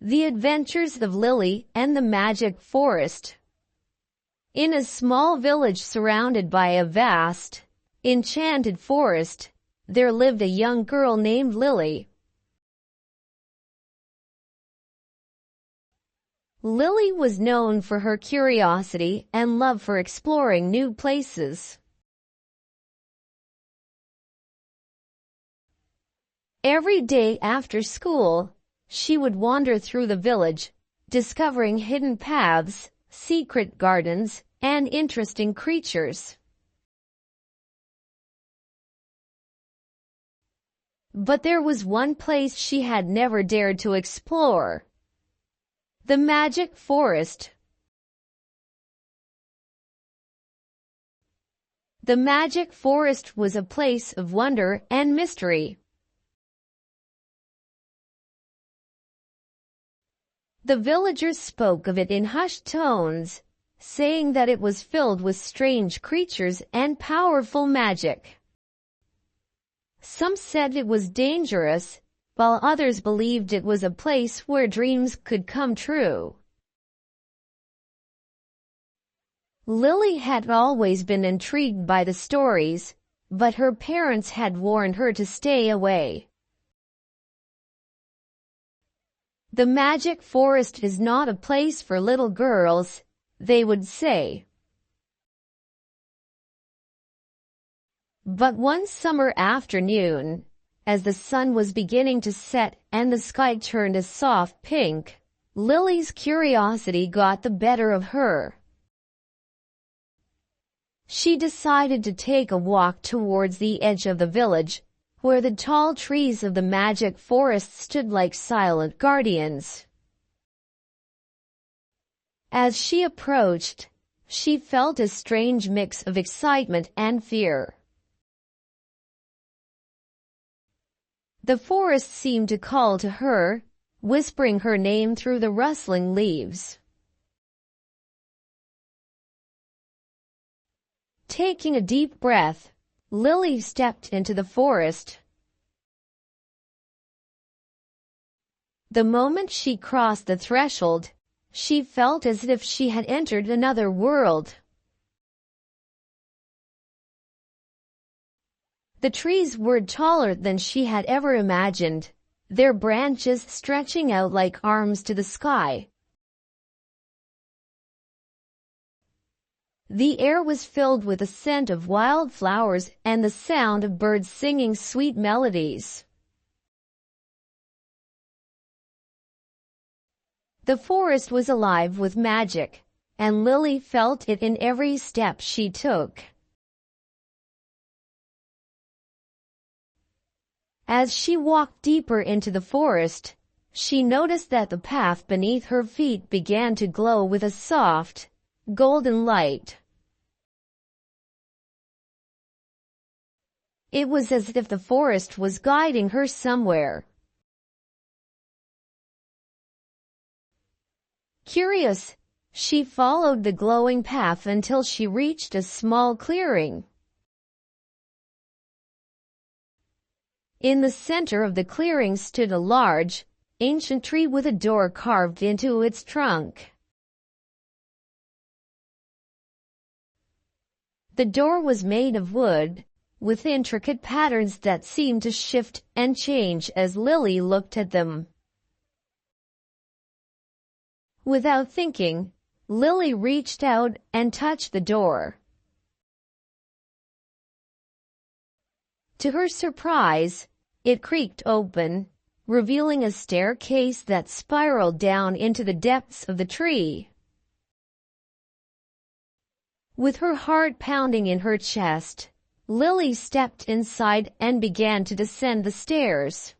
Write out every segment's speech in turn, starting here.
The Adventures of Lily and the Magic Forest. In a small village surrounded by a vast, enchanted forest, there lived a young girl named Lily. Lily was known for her curiosity and love for exploring new places. Every day after school, she would wander through the village, discovering hidden paths, secret gardens, and interesting creatures. But there was one place she had never dared to explore: the magic forest. The magic forest was a place of wonder and mystery. The villagers spoke of it in hushed tones, saying that it was filled with strange creatures and powerful magic. Some said it was dangerous, while others believed it was a place where dreams could come true. Lily had always been intrigued by the stories, but her parents had warned her to stay away. The magic forest is not a place for little girls, they would say. But one summer afternoon, as the sun was beginning to set and the sky turned a soft pink, Lily's curiosity got the better of her. She decided to take a walk towards the edge of the village, where the tall trees of the magic forest stood like silent guardians. As she approached, she felt a strange mix of excitement and fear. The forest seemed to call to her, whispering her name through the rustling leaves. Taking a deep breath, Lily stepped into the forest. The moment she crossed the threshold, she felt as if she had entered another world. The trees were taller than she had ever imagined, their branches stretching out like arms to the sky. The air was filled with the scent of wildflowers and the sound of birds singing sweet melodies. The forest was alive with magic, and Lily felt it in every step she took. As she walked deeper into the forest, she noticed that the path beneath her feet began to glow with a soft, golden light. It was as if the forest was guiding her somewhere. Curious, she followed the glowing path until she reached a small clearing. In the center of the clearing stood a large, ancient tree with a door carved into its trunk. The door was made of wood, with intricate patterns that seemed to shift and change as Lily looked at them. Without thinking, Lily reached out and touched the door. To her surprise, it creaked open, revealing a staircase that spiraled down into the depths of the tree. With her heart pounding in her chest, Lily stepped inside and began to descend the stairs.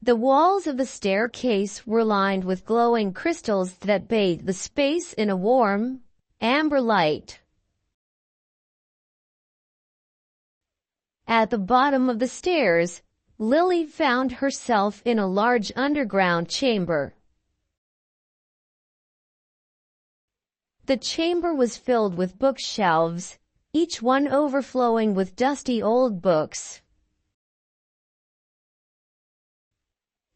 The walls of the staircase were lined with glowing crystals that bathed the space in a warm, amber light. At the bottom of the stairs, Lily found herself in a large underground chamber. The chamber was filled with bookshelves, each one overflowing with dusty old books.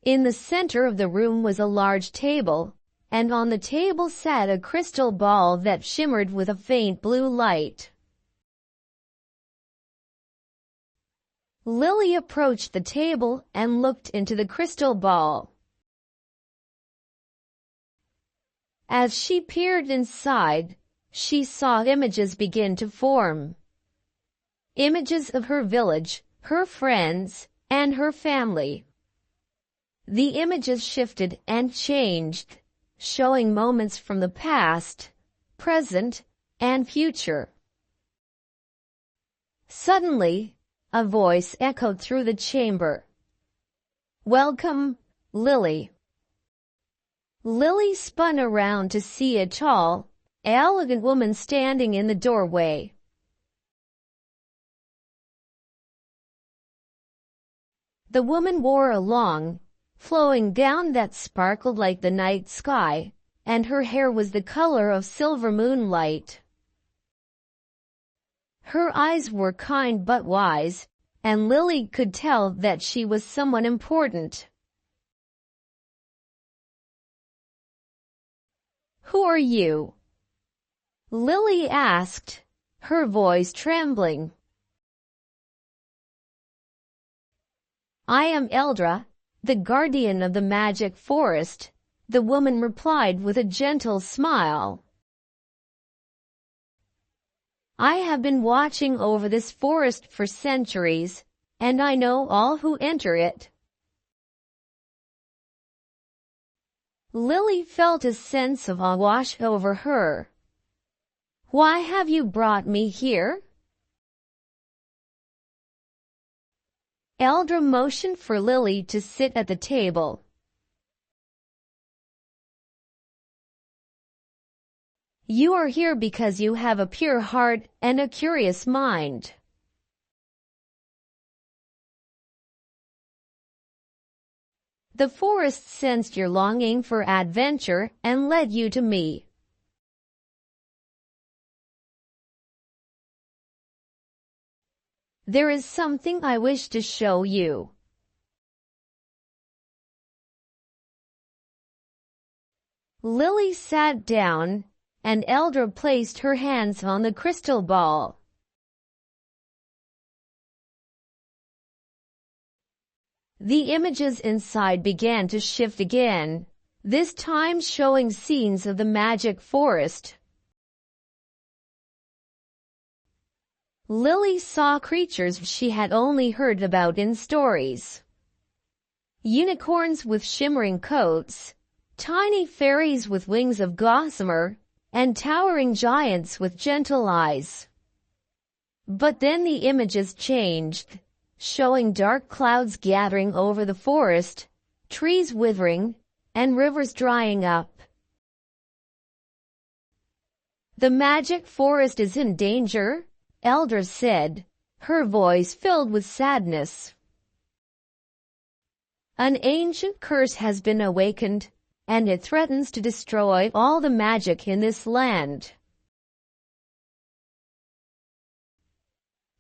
In the center of the room was a large table, and on the table sat a crystal ball that shimmered with a faint blue light. Lily approached the table and looked into the crystal ball. As she peered inside, she saw images begin to form. Images of her village, her friends, and her family. The images shifted and changed, showing moments from the past, present, and future. Suddenly, a voice echoed through the chamber. "Welcome, Lily." Lily spun around to see a tall, elegant woman standing in the doorway. The woman wore a long, flowing gown that sparkled like the night sky, and her hair was the color of silver moonlight. Her eyes were kind but wise, and Lily could tell that she was someone important. "Who are you?" Lily asked, her voice trembling. "I am Eldra, the guardian of the magic forest," the woman replied with a gentle smile. "I have been watching over this forest for centuries, and I know all who enter it." Lily felt a sense of awe wash over her. "Why have you brought me here?" Eldra motioned for Lily to sit at the table. "You are here because you have a pure heart and a curious mind." "The forest sensed your longing for adventure and led you to me." "There is something I wish to show you." Lily sat down, and Eldra placed her hands on the crystal ball. The images inside began to shift again, this time showing scenes of the magic forest. Lily saw creatures she had only heard about in stories. Unicorns with shimmering coats, tiny fairies with wings of gossamer, and towering giants with gentle eyes. But then the images changed, showing dark clouds gathering over the forest, trees withering, and rivers drying up. "The magic forest is in danger," Eldra said, her voice filled with sadness. "An ancient curse has been awakened, and it threatens to destroy all the magic in this land.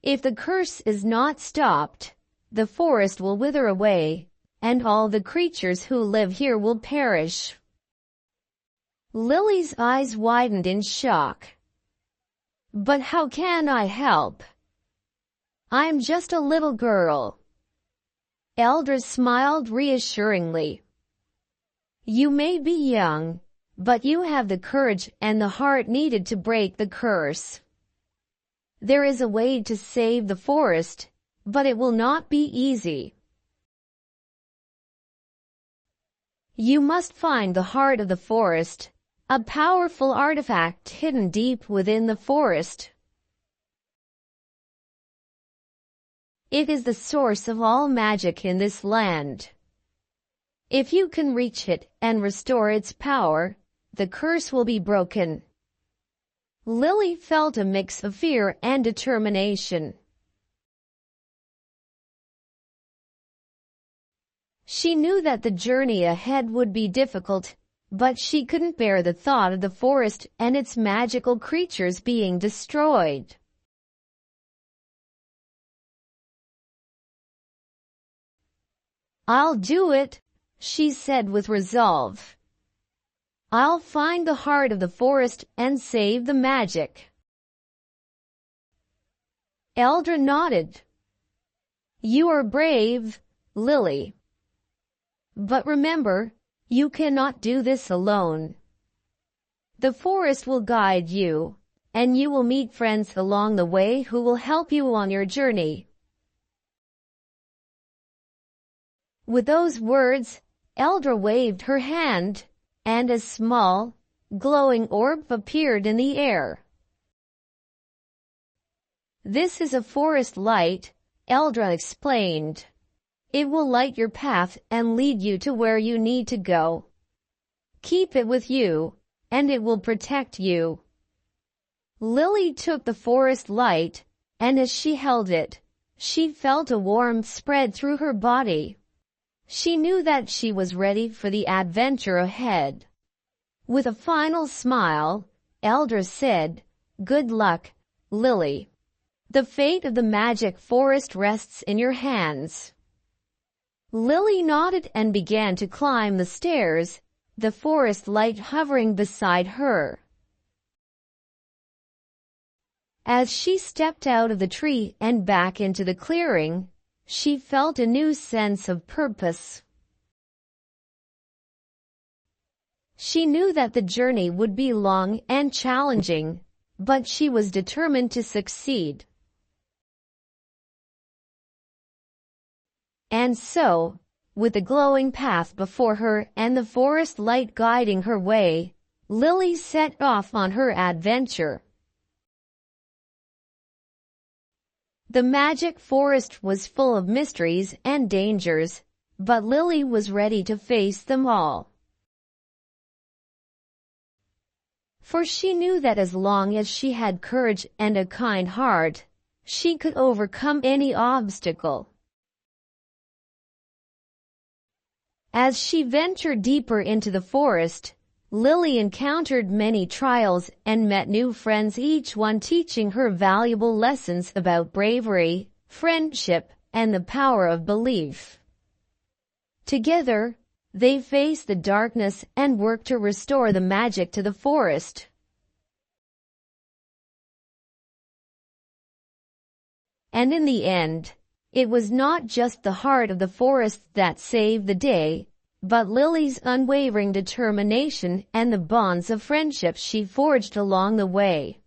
If the curse is not stopped, the forest will wither away, and all the creatures who live here will perish." Lily's eyes widened in shock. "But how can I help? I'm just a little girl." Eldra smiled reassuringly. "You may be young, but you have the courage and the heart needed to break the curse. There is a way to save the forest, but it will not be easy. You must find the heart of the forest, a powerful artifact hidden deep within the forest. It is the source of all magic in this land. If you can reach it and restore its power, the curse will be broken." Lily felt a mix of fear and determination. She knew that the journey ahead would be difficult, but she couldn't bear the thought of the forest and its magical creatures being destroyed. "I'll do it," she said with resolve. I'll find the heart of the forest and save the magic. Eldra nodded. You are brave, Lily. But remember, you cannot do this alone. The forest will guide you, and you will meet friends along the way who will help you on your journey. With those words, Eldra waved her hand, and a small, glowing orb appeared in the air. This is a forest light, Eldra explained. It will light your path and lead you to where you need to go. Keep it with you, and it will protect you. Lily took the forest light, and as she held it, she felt a warmth spread through her body. She knew that she was ready for the adventure ahead. With a final smile, Eldra said, Good luck, Lily. The fate of the magic forest rests in your hands. Lily nodded and began to climb the stairs, the forest light hovering beside her. As she stepped out of the tree and back into the clearing, she felt a new sense of purpose. She knew that the journey would be long and challenging, but she was determined to succeed. And so, with the glowing path before her and the forest light guiding her way, Lily set off on her adventure. The magic forest was full of mysteries and dangers, but Lily was ready to face them all. For she knew that as long as she had courage and a kind heart, she could overcome any obstacle. As she ventured deeper into the forest, Lily encountered many trials and met new friends, each one teaching her valuable lessons about bravery, friendship, and the power of belief. Together, they faced the darkness and worked to restore the magic to the forest. And in the end, it was not just the heart of the forest that saved the day, but Lily's unwavering determination and the bonds of friendship she forged along the way.